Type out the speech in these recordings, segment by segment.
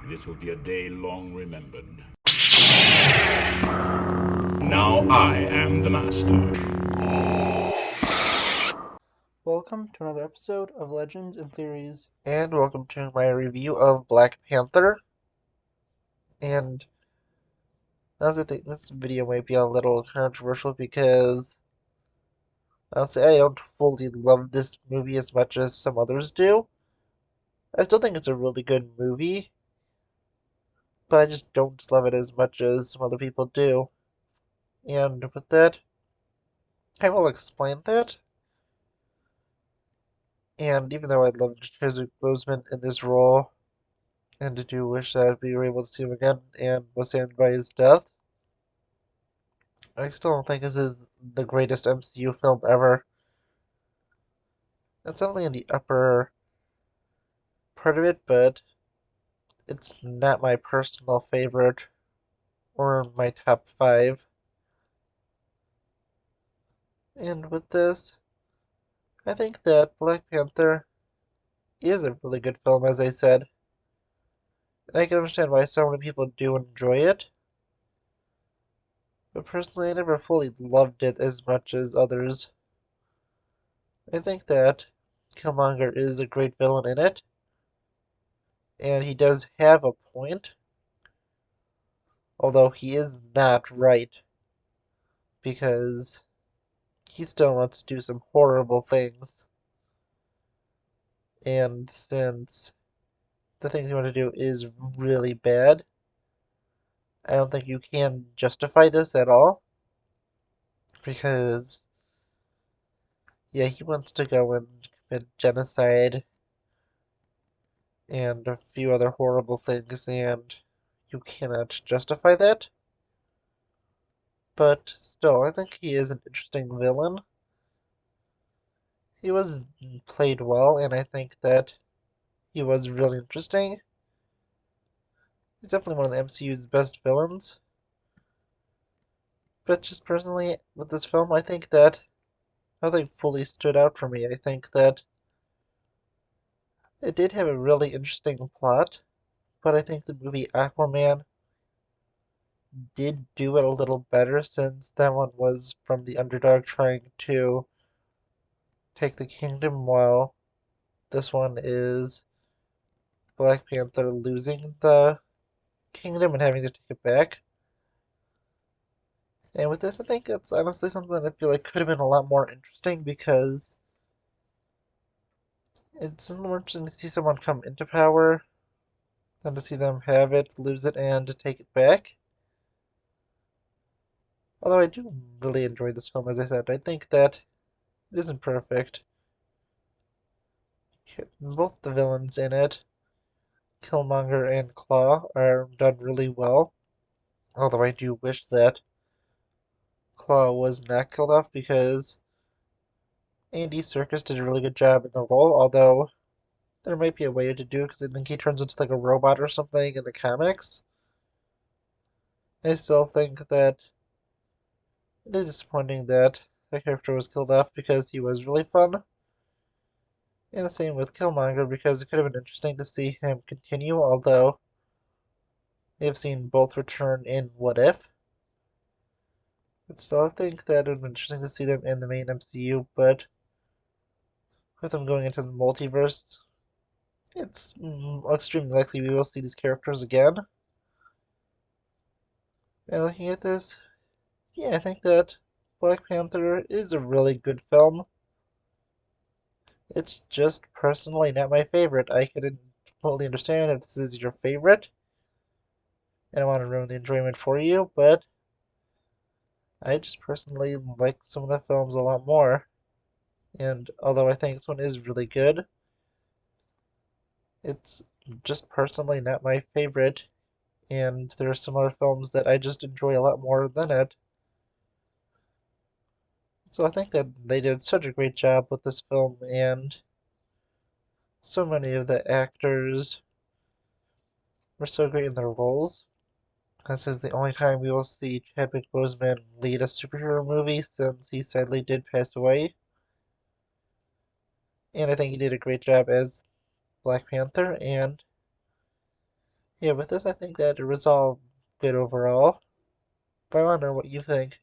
This will be a day long remembered. Now I am the master. Welcome to another episode of Legends and Theories. And welcome to my review of Black Panther. And as I think this video might be a little controversial because I'll say I don't fully love this movie as much as some others do. I still think it's a really good movie, but I just don't love it as much as some other people do. And with that, I will explain that. And even though I loved Chadwick Boseman in this role, and I do wish that we were able to see him again and was saddened by his death, I still don't think this is the greatest MCU film ever. It's only in the upper part of it, but it's not my personal favorite or my top five. And with this, I think that Black Panther is a really good film, as I said. And I can understand why so many people do enjoy it. But personally, I never fully loved it as much as others. I think that Killmonger is a great villain in it, and he does have a point, although he is not right, because he still wants to do some horrible things. And since the things you want to do is really bad, I don't think you can justify this at all. Because, yeah, he wants to go and commit genocide and a few other horrible things, and you cannot justify that. But still, I think he is an interesting villain. He was played well, and I think that he was really interesting. He's definitely one of the MCU's best villains. But just personally, with this film, I think that nothing fully stood out for me. I think that it did have a really interesting plot, but I think the movie Aquaman did do it a little better since that one was from the underdog trying to take the kingdom, while this one is Black Panther losing the kingdom and having to take it back. And with this, I think it's honestly something that I feel like could have been a lot more interesting because it's more interesting to see someone come into power than to see them have it, lose it, and to take it back. Although I do really enjoy this film, as I said, I think that it isn't perfect. Both the villains in it, Killmonger and Claw, are done really well. Although I do wish that Claw was not killed off because Andy Serkis did a really good job in the role, although there might be a way to do it because I think he turns into like a robot or something in the comics. I still think that it is disappointing that the character was killed off because he was really fun. And the same with Killmonger because it could have been interesting to see him continue, although we have seen both return in What If. But still, I think that it would be interesting to see them in the main MCU, but with them going into the multiverse, it's extremely likely we will see these characters again. And looking at this, yeah, I think that Black Panther is a really good film. It's just personally not my favorite. I can totally understand if this is your favorite, and I want to ruin the enjoyment for you, but I just personally like some of the films a lot more. And although I think this one is really good, it's just personally not my favorite. And there are some other films that I just enjoy a lot more than it. So I think that they did such a great job with this film, and so many of the actors were so great in their roles. This is the only time we will see Chadwick Boseman lead a superhero movie since he sadly did pass away. And I think he did a great job as Black Panther, and Yeah, with this, I think that it was all good overall. But I want to know what you think.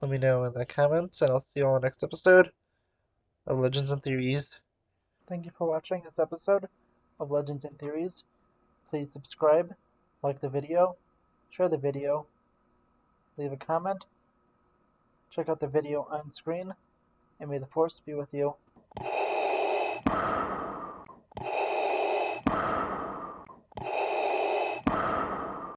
Let me know in the comments, and I'll see you on the next episode of Legends and Theories. Thank you for watching this episode of Legends and Theories. Please subscribe, like the video, share the video, leave a comment, check out the video on screen, and may the Force be with you.